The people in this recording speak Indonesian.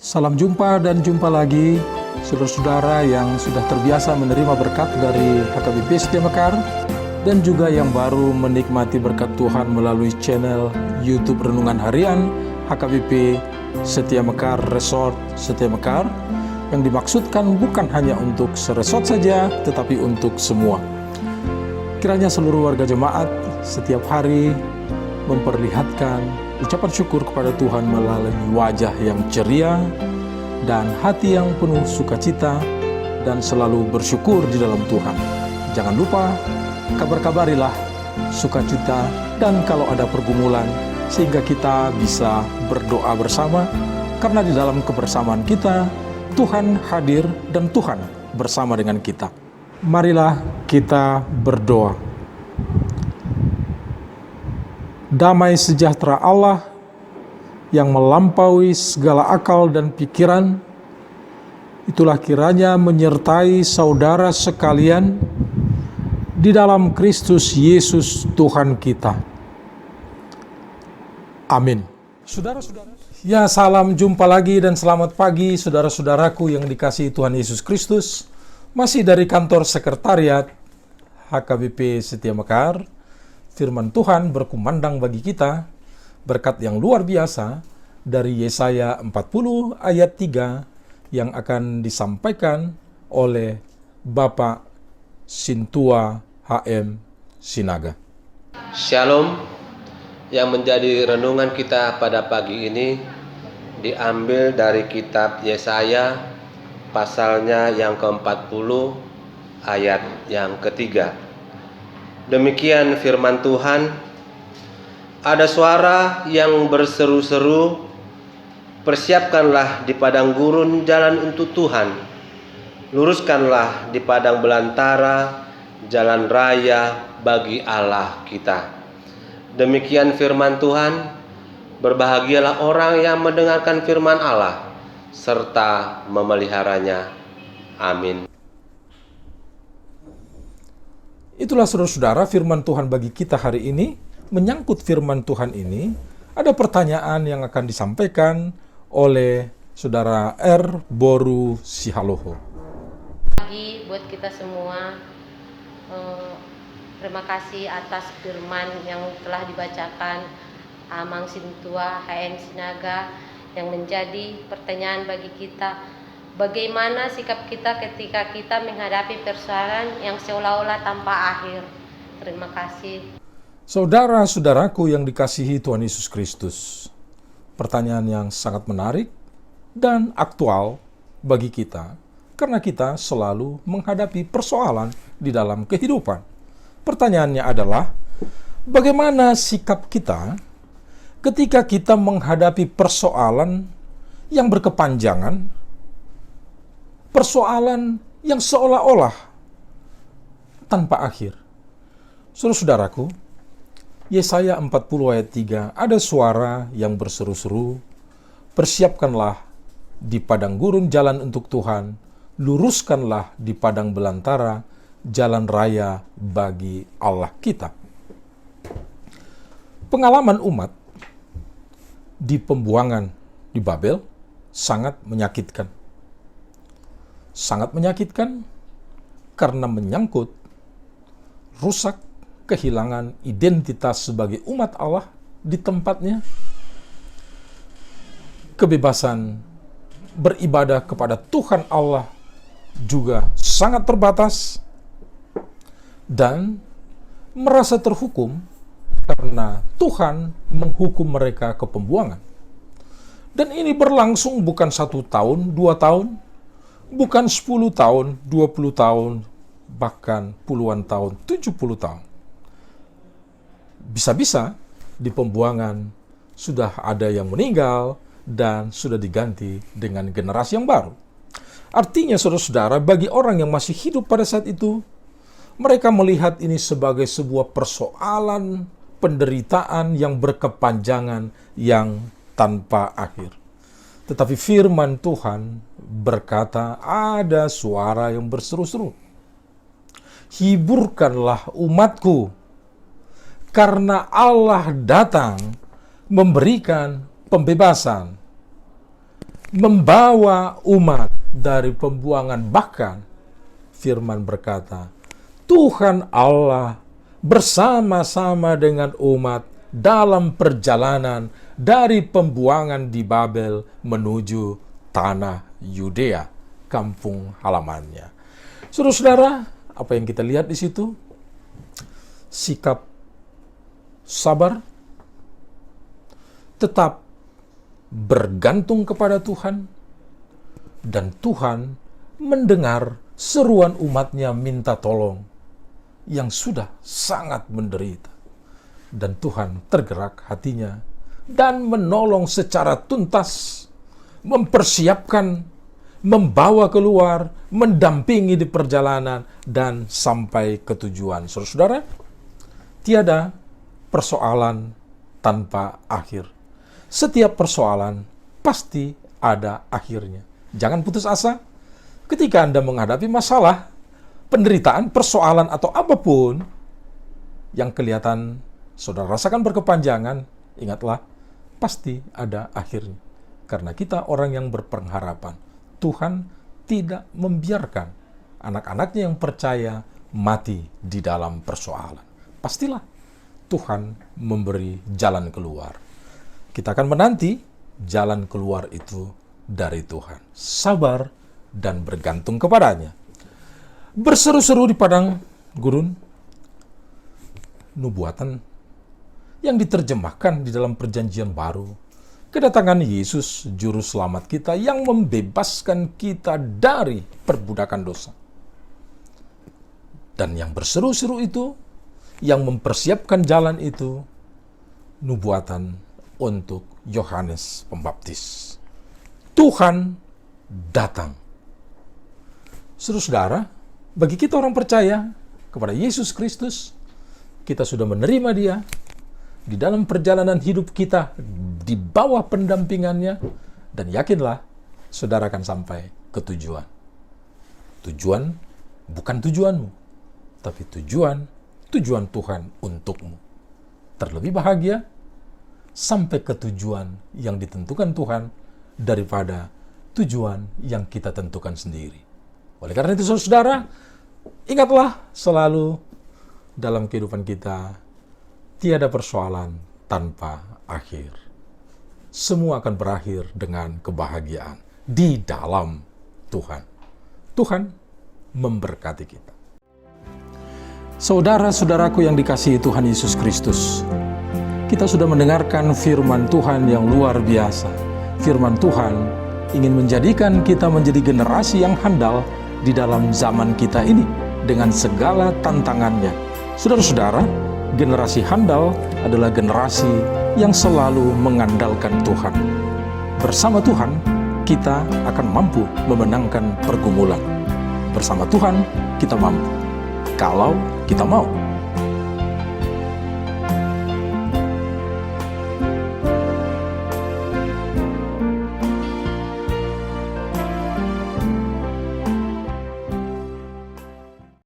Salam jumpa dan jumpa lagi, saudara-saudara yang sudah terbiasa menerima berkat dari HKBP Setia Mekar dan juga yang baru menikmati berkat Tuhan melalui channel YouTube Renungan Harian HKBP Setia Mekar Resort Setia Mekar, yang dimaksudkan bukan hanya untuk seresort saja, tetapi untuk semua. Kiranya seluruh warga jemaat setiap hari memperlihatkan ucapan syukur kepada Tuhan melalui wajah yang ceria dan hati yang penuh sukacita dan selalu bersyukur di dalam Tuhan. Jangan lupa, kabar-kabarilah sukacita dan kalau ada pergumulan, sehingga kita bisa berdoa bersama, karena di dalam kebersamaan kita, Tuhan hadir dan Tuhan bersama dengan kita. Marilah kita berdoa. Damai sejahtera Allah yang melampaui segala akal dan pikiran, itulah kiranya menyertai saudara sekalian di dalam Kristus Yesus Tuhan kita. Amin. Saudara-saudara, ya, salam jumpa lagi dan selamat pagi saudara-saudaraku yang dikasihi Tuhan Yesus Kristus. Masih dari kantor sekretariat HKBP Setia Mekar, firman Tuhan berkumandang bagi kita berkat yang luar biasa dari Yesaya 40 ayat 3 yang akan disampaikan oleh Bapak Sintua HM Sinaga. Shalom. Yang menjadi renungan kita pada pagi ini diambil dari kitab Yesaya pasalnya yang ke-40 ayat yang ketiga. Demikian firman Tuhan, ada suara yang berseru-seru, persiapkanlah di padang gurun jalan untuk Tuhan, luruskanlah di padang belantara jalan raya bagi Allah kita. Demikian firman Tuhan, berbahagialah orang yang mendengarkan firman Allah, serta memeliharanya. Amin. Itulah saudara-saudara firman Tuhan bagi kita hari ini. Menyangkut firman Tuhan ini, ada pertanyaan yang akan disampaikan oleh saudara R. Boru Sihaloho. Pagi buat kita semua, terima kasih atas firman yang telah dibacakan Amang Sintua HM Sinaga, yang menjadi pertanyaan bagi kita. Bagaimana sikap kita ketika kita menghadapi persoalan yang seolah-olah tanpa akhir? Terima kasih. Saudara-saudaraku yang dikasihi Tuhan Yesus Kristus, pertanyaan yang sangat menarik dan aktual bagi kita, karena kita selalu menghadapi persoalan di dalam kehidupan. Pertanyaannya adalah, bagaimana sikap kita ketika kita menghadapi persoalan yang berkepanjangan, persoalan yang seolah-olah tanpa akhir? Saudara-saudaraku, Yesaya 40 ayat 3, ada suara yang berseru-seru, persiapkanlah di padang gurun jalan untuk Tuhan, luruskanlah di padang belantara jalan raya bagi Allah kita. Pengalaman umat di pembuangan di Babel sangat menyakitkan. Sangat menyakitkan karena menyangkut rusak, kehilangan identitas sebagai umat Allah di tempatnya, kebebasan beribadah kepada Tuhan Allah juga sangat terbatas, dan merasa terhukum karena Tuhan menghukum mereka ke pembuangan. Dan ini berlangsung bukan 1 tahun, 2 tahun, bukan 10 tahun, 20 tahun, bahkan puluhan tahun, 70 tahun. Bisa-bisa di pembuangan sudah ada yang meninggal dan sudah diganti dengan generasi yang baru. Artinya saudara-saudara, bagi orang yang masih hidup pada saat itu, mereka melihat ini sebagai sebuah persoalan penderitaan yang berkepanjangan yang tanpa akhir. Tetapi firman Tuhan berkata, ada suara yang berseru-seru, hiburkanlah umatku, karena Allah datang memberikan pembebasan. membawa umat dari pembuangan. Bahkan firman berkata, Tuhan Allah bersama-sama dengan umat dalam perjalanan dari pembuangan di Babel menuju tanah Yudea, kampung halamannya. Saudara-saudara, apa yang kita lihat di situ? Sikap sabar, tetap bergantung kepada Tuhan, dan Tuhan mendengar seruan umatnya minta tolong yang sudah sangat menderita. Dan Tuhan tergerak hatinya dan menolong secara tuntas, mempersiapkan, membawa keluar, mendampingi di perjalanan, dan sampai ke tujuan. Saudara-saudara, tiada persoalan tanpa akhir. Setiap persoalan pasti ada akhirnya. Jangan putus asa. Ketika Anda menghadapi masalah, penderitaan, persoalan, atau apapun yang kelihatan saudara rasakan berkepanjangan, ingatlah, pasti ada akhirnya. Karena kita orang yang berpengharapan. Tuhan tidak membiarkan anak-anaknya yang percaya mati di dalam persoalan. Pastilah Tuhan memberi jalan keluar. Kita akan menanti jalan keluar itu dari Tuhan. Sabar dan bergantung kepadanya. Berseru-seru di padang gurun, nubuatan yang diterjemahkan di dalam perjanjian baru. Kedatangan Yesus, Juru Selamat kita, yang membebaskan kita dari perbudakan dosa. Dan yang berseru-seru itu, yang mempersiapkan jalan itu, nubuatan untuk Yohanes Pembaptis. Tuhan datang. Saudara-saudara, bagi kita orang percaya kepada Yesus Kristus, kita sudah menerima Dia di dalam perjalanan hidup kita di bawah pendampingannya, dan yakinlah saudara akan sampai ke tujuan. Tujuan bukan tujuanmu, tapi tujuan Tuhan untukmu. Terlebih bahagia sampai ke tujuan yang ditentukan Tuhan daripada tujuan yang kita tentukan sendiri. Oleh karena itu saudara, ingatlah selalu dalam kehidupan kita, tiada persoalan tanpa akhir. Semua akan berakhir dengan kebahagiaan di dalam Tuhan. Tuhan memberkati kita. Saudara-saudaraku yang dikasihi Tuhan Yesus Kristus, kita sudah mendengarkan firman Tuhan yang luar biasa. Firman Tuhan ingin menjadikan kita menjadi generasi yang handal di dalam zaman kita ini dengan segala tantangannya. Saudara-saudara, generasi handal adalah generasi yang selalu mengandalkan Tuhan. Bersama Tuhan, kita akan mampu memenangkan pergumulan. Bersama Tuhan, kita mampu. Kalau kita mau.